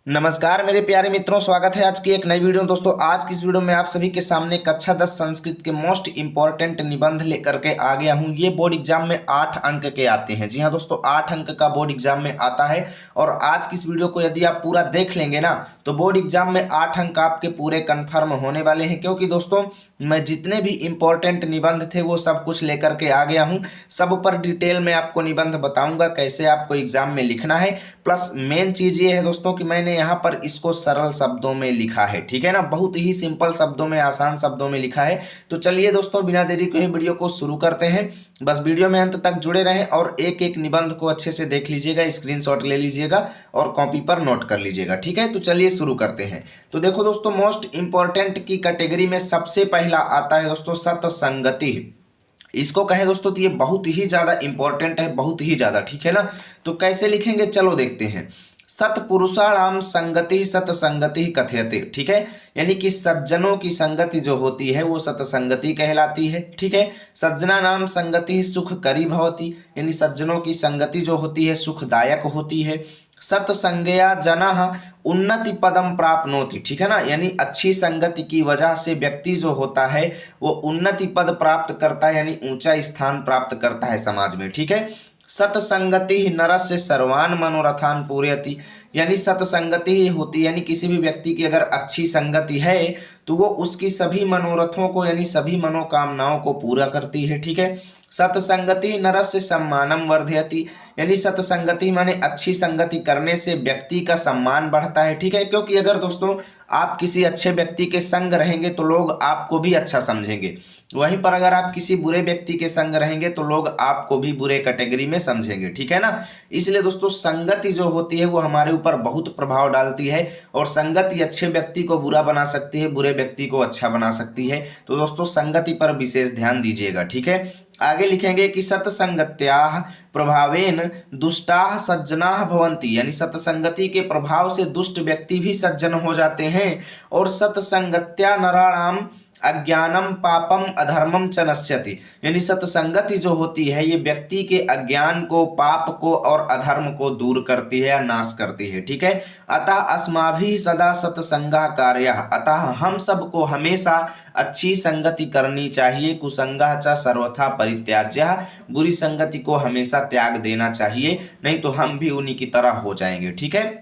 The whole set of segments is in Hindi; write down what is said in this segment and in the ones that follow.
नमस्कार मेरे प्यारे मित्रों, स्वागत है आज की एक नई वीडियो में। दोस्तों आज की इस वीडियो में आप सभी के सामने कक्षा 10 संस्कृत के मोस्ट इंपॉर्टेंट निबंध लेकर के आ गया हूं। ये बोर्ड एग्जाम में 8 अंक के आते हैं। जी हां दोस्तों, 8 अंक का बोर्ड एग्जाम में आता है। और आज की इस वीडियो को यदि आप पूरा देख लेंगे ना तो बोर्ड एग्जाम में 8 अंक आपके पूरे कन्फर्म होने वाले हैं। क्योंकि दोस्तों मैं जितने भी इंपॉर्टेंट निबंध थे वो सब कुछ लेकर के आ गया हूँ। सब पर डिटेल में आपको निबंध बताऊंगा कैसे आपको एग्जाम में लिखना है। प्लस मेन चीज ये है दोस्तों कि मैंने यहाँ पर इसको सरल शब्दों में लिखा है, ठीक है ना, बहुत ही सिंपल शब्दों में, आसान शब्दों में लिखा है। तो चलिए दोस्तों बिना देरी के वीडियो को शुरू करते हैं। बस वीडियो में अंत तक जुड़े रहें और एक एक निबंध को अच्छे से देख लीजिएगा, स्क्रीनशॉट ले लीजिएगा और कॉपी पर नोट कर लीजिएगा, ठीक है। तो चलिए शुरू करते हैं। तो देखो दोस्तों, मोस्ट इंपॉर्टेंट की कैटेगरी में सबसे पहला आता है दोस्तों सतसंगति। इसको कहें दोस्तों तो ये बहुत ही ज्यादा इंपॉर्टेंट है, बहुत ही ज्यादा, ठीक है ना। तो कैसे लिखेंगे चलो देखते हैं। सत्पुरुषाणाम संगति सतसंगति कथयते, ठीक है। यानी कि सज्जनों की संगति जो होती है वो सतसंगति कहलाती है, ठीक है। सज्जना नाम संगति सुखकरी भवति, यानी सज्जनों की संगति जो होती है सुखदायक होती है। सत्संगया जनः उन्नति पदम प्राप्नोति, ठीक है ना। यानी अच्छी संगति की वजह से व्यक्ति जो होता है वो उन्नति पद प्राप्त करता है, यानी ऊंचा स्थान प्राप्त करता है समाज में, ठीक है। सतसंगति ही नरस्य सर्वान मनोरथान पूरयति, यानी सतसंगति ही होती है, यानी किसी भी व्यक्ति की अगर अच्छी संगति है तो वो उसकी सभी मनोरथों को यानी सभी मनोकामनाओं को पूरा करती है, ठीक है। सतसंगति नरस्य सम्मानम वर्धयति, यानी सतसंगति माने अच्छी संगति करने से व्यक्ति का सम्मान बढ़ता है, ठीक है। क्योंकि अगर दोस्तों आप किसी अच्छे व्यक्ति के संग रहेंगे तो लोग आपको भी अच्छा समझेंगे, वहीं पर अगर आप किसी बुरे व्यक्ति के संग रहेंगे तो लोग आपको भी बुरे कैटेगरी में समझेंगे, ठीक है ना। इसलिए दोस्तों संगति जो होती है वो हमारे ऊपर बहुत प्रभाव डालती है और संगति अच्छे व्यक्ति को बुरा बना सकती है, बुरे व्यक्ति को अच्छा बना सकती है। तो दोस्तों संगति पर विशेष ध्यान दीजिएगा, ठीक है। आगे लिखेंगे कि सत्संगत्याः प्रभावेन दुष्टाः सज्जनाः भवन्ति, यानी सत्संगति के प्रभाव से दुष्ट व्यक्ति भी सज्जन हो जाते हैं। और सत्संगत्या नराणाम अज्ञानम पापम अधर्मम च नश्यति, यानी सत्संगति जो होती है ये व्यक्ति के अज्ञान को, पाप को और अधर्म को दूर करती है या नाश करती है, ठीक है। अतः अस्माभिः सदा सत्संगः कार्यः, अतः हम सबको हमेशा अच्छी संगति करनी चाहिए। कुसंगः च सर्वथा परित्याज्यः, बुरी संगति को हमेशा त्याग देना चाहिए, नहीं तो हम भी उन्हीं की तरह हो जाएंगे, ठीक है।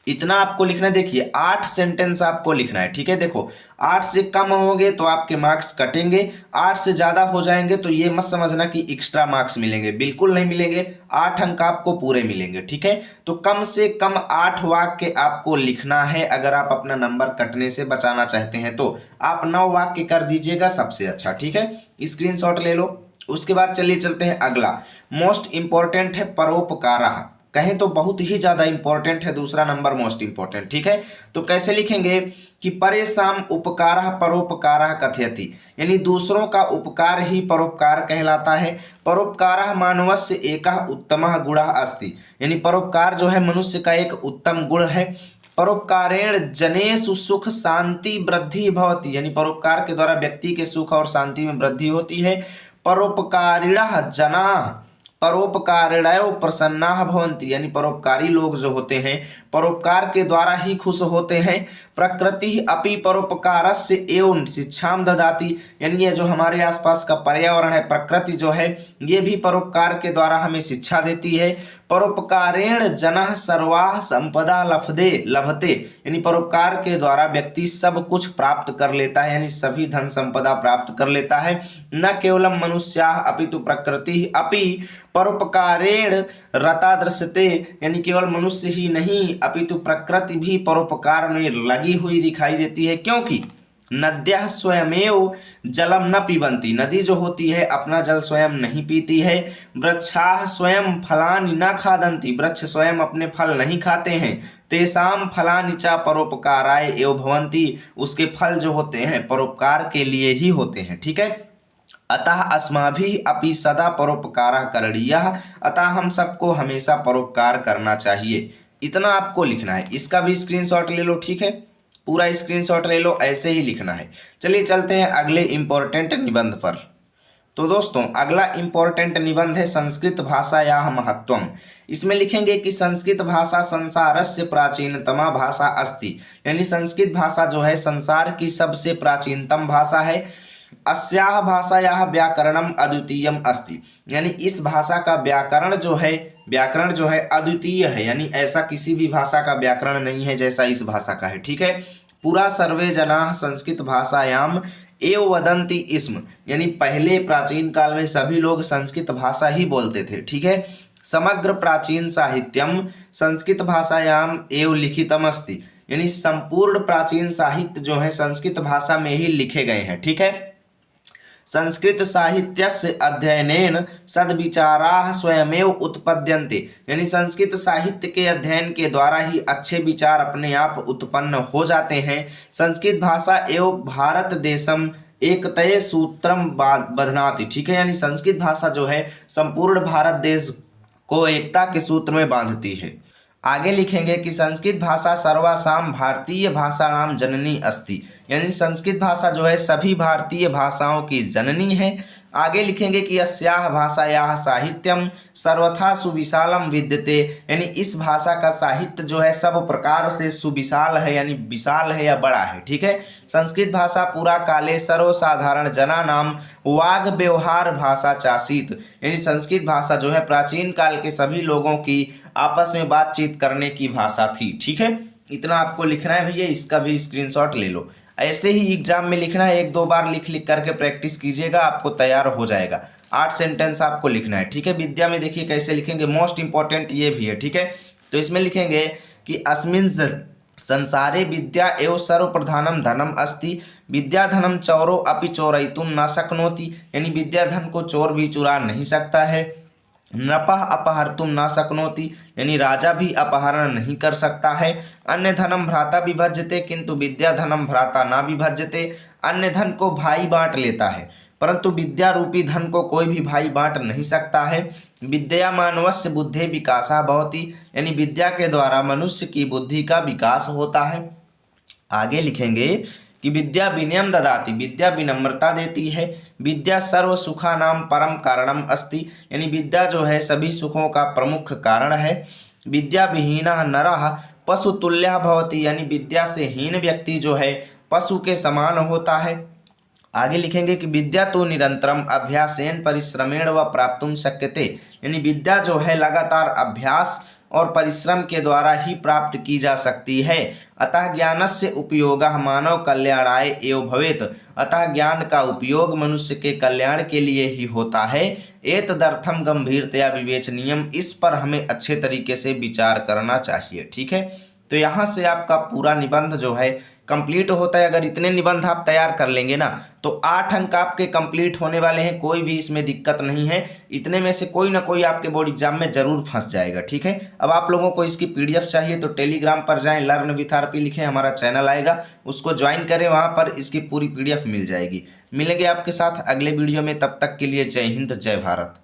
इतना आपको लिखना है। देखिए 8 सेंटेंस आपको लिखना है, ठीक है। देखो 8 से कम होंगे तो आपके मार्क्स कटेंगे, 8 से ज्यादा हो जाएंगे तो ये मत समझना कि एक्स्ट्रा मार्क्स मिलेंगे, बिल्कुल नहीं मिलेंगे। 8 अंक आपको पूरे मिलेंगे, ठीक है। तो कम से कम 8 वाक्य आपको लिखना है। अगर आप अपना नंबर कटने से बचाना चाहते हैं तो आप 9 वाक्य कर दीजिएगा, सबसे अच्छा, ठीक है। स्क्रीनशॉट ले लो। उसके बाद चलिए चलते हैं अगला। मोस्ट इंपॉर्टेंट है परोपकारः, कहें तो बहुत ही ज्यादा इंपॉर्टेंट है, दूसरा नंबर मोस्ट इंपॉर्टेंट, ठीक है। तो कैसे लिखेंगे कि परेशान उपकारः परोपकारः कथयति, यानी दूसरों का उपकार ही परोपकार कहलाता है। परोपकारः मानवस्य एकः उत्तमः गुणः अस्ति, यानी परोपकार जो है मनुष्य का एक उत्तम गुण है। परोपकारेण जनेषु सुख शांति वृद्धि भवति, यानी परोपकार के द्वारा व्यक्ति के सुख और शांति में वृद्धि होती है। परोपकारिणः जनाः परोपकारिणयो प्रसन्नाः भवन्ति, यानी परोपकारी लोग जो होते हैं परोपकार के द्वारा ही खुश होते हैं। प्रकृति अपि परोपकारस्य एवं शिक्षाम ददाति, यानी ये जो हमारे आसपास का पर्यावरण है, प्रकृति जो है ये भी परोपकार के द्वारा हमें शिक्षा देती है। परोपकारेण जनः सर्वाः संपदा लभते, यानी परोपकार के द्वारा व्यक्ति सब कुछ प्राप्त कर लेता है, यानी सभी धन संपदा प्राप्त कर लेता है। न केवलम मनुष्याः अपितु प्रकृति अपि परोपकारेण रता दृश्यते, यानी केवल मनुष्य ही नहीं अपितु प्रकृति भी परोपकार में लगी हुई दिखाई देती है। क्योंकि नद्यः स्वयमेव जलम न पिबन्ति, नदी जो होती है अपना जल स्वयं नहीं पीती है। वृक्षाः स्वयं फलानि न खादन्ति, वृक्ष स्वयं अपने फल नहीं खाते हैं। तेषां फलानि च परोपकाराय एव भवन्ति, उसके फल जो होते हैं परोपकार के लिए ही होते हैं, ठीक है। अतः अस्माभिः अपि सदा परोपकारः करणीयः, अतः हम सबको हमेशा परोपकार करना चाहिए। इतना आपको लिखना है। इसका भी स्क्रीनशॉट ले लो, ठीक है, पूरा स्क्रीनशॉट ले लो, ऐसे ही लिखना है। चलिए चलते हैं अगले इंपॉर्टेंट निबंध पर। तो दोस्तों अगला इंपॉर्टेंट निबंध है संस्कृत भाषायाः महत्वम। इसमें लिखेंगे कि संस्कृत भाषा संसारस्य प्राचीनतमा भाषा अस्ति, यानी संस्कृत भाषा जो है संसार की सबसे प्राचीनतम भाषा है। अस्याः भाषायाः व्याकरणम अद्वितीयम अस्ति, यानी इस भाषा का व्याकरण जो है अद्वितीय है, यानी ऐसा किसी भी भाषा का व्याकरण नहीं है जैसा इस भाषा का है। ठीक है। पुरा सर्वे जनाः संस्कृत भाषायाम एव वदन्ति स्म, यानी पहले प्राचीन काल में सभी लोग संस्कृत भाषा ही बोलते थे। ठीक है। समग्र प्राचीन साहित्यम संस्कृत भाषायाम एव लिखितम अस्ति, यानी संपूर्ण प्राचीन साहित्य जो है संस्कृत भाषा में ही लिखे गए हैं। ठीक है। संस्कृत साहित्यस्य अध्ययनेन सद्विचाराः स्वयमेव उत्पद्यन्ते, यानी संस्कृत साहित्य के अध्ययन के द्वारा ही अच्छे विचार अपने आप उत्पन्न हो जाते हैं। संस्कृत भाषा एवं भारत देशम एकतये सूत्रम बध्नाति। ठीक है। यानी संस्कृत भाषा जो है संपूर्ण भारत देश को एकता के सूत्र में बांधती है। आगे लिखेंगे कि संस्कृत भाषा सर्वासाम भारतीय भाषाणाम जननी अस्ति, यानी संस्कृत भाषा जो है सभी भारतीय भाषाओं की जननी है। आगे लिखेंगे कि अस्याः भाषायाः साहित्यम सर्वथा सुविशालम विद्यते, यानी इस भाषा का साहित्य जो है सब प्रकार से सुविशाल है, यानी विशाल है या बड़ा है। ठीक है। संस्कृत भाषा पूरा काले सर्वसाधारण जना नाम वाग व्यवहार भाषा चासीत, यानी संस्कृत भाषा जो है प्राचीन काल के सभी लोगों की आपस में बातचीत करने की भाषा थी। ठीक है। इतना आपको लिखना है भैया, इसका भी स्क्रीनशॉट ले लो। ऐसे ही एग्जाम में लिखना है, 1-2 बार लिख करके प्रैक्टिस कीजिएगा, आपको तैयार हो जाएगा। 8 सेंटेंस आपको लिखना है। ठीक है। विद्या में देखिए कैसे लिखेंगे, मोस्ट इंपॉर्टेंट ये भी है। ठीक है। तो इसमें लिखेंगे कि अस्मिन् संसारे विद्या एवं सर्वप्रधानम धनम अस्ति, विद्या धनम चोरो अपि चोरयितुम न शक्नोति, यानी विद्या धन को चोर भी चुरा नहीं सकता है। नपः अपहर्तुम न शक्नोति, यानी राजा भी अपहरण नहीं कर सकता है। अन्य धनम भ्राता विभज्यते किंतु विद्या धनम भ्राता न विभज्यते, अन्य धन को भाई बांट लेता है परंतु विद्या रूपी धन को कोई भी भाई बांट नहीं सकता है। विद्या मानवस्य बुद्धे विकासः भवति, यानी विद्या के द्वारा मनुष्य की बुद्धि का विकास होता है। आगे लिखेंगे कि विद्या विनयम ददाति, विद्या विनम्रता देती है। विद्या सर्व सुखानाम परम कारणम अस्ति, यानी विद्या जो है सभी सुखों का प्रमुख कारण है। विद्या विहीनः नरः पशुतुल्यः भवति, यानी विद्या से हीन व्यक्ति जो है पशु के समान होता है। आगे लिखेंगे कि विद्या तो निरंतरम अभ्यासेन परिश्रमेण व प्राप्तुम शक्यते, यानी विद्या जो है लगातार अभ्यास और परिश्रम के द्वारा ही प्राप्त की जा सकती है। अतः ज्ञानस्य उपयोगः मानव कल्याणाय एव भवेत्, अतः ज्ञान का उपयोग मनुष्य के कल्याण के लिए ही होता है। एतदर्थम गंभीरतया विवेचनीयम, इस पर हमें अच्छे तरीके से विचार करना चाहिए। ठीक है। तो यहाँ से आपका पूरा निबंध जो है कंप्लीट होता है। अगर इतने निबंध आप तैयार कर लेंगे ना तो 8 अंक आपके कंप्लीट होने वाले हैं, कोई भी इसमें दिक्कत नहीं है। इतने में से कोई ना कोई आपके बोर्ड एग्जाम में जरूर फंस जाएगा। ठीक है। अब आप लोगों को इसकी PDF चाहिए तो टेलीग्राम पर जाएं, लर्न विथ RP लिखें, हमारा चैनल आएगा, उसको ज्वाइन करें, वहाँ पर इसकी पूरी PDF मिल जाएगी। मिलेंगे आपके साथ अगले वीडियो में, तब तक के लिए जय हिंद जय भारत।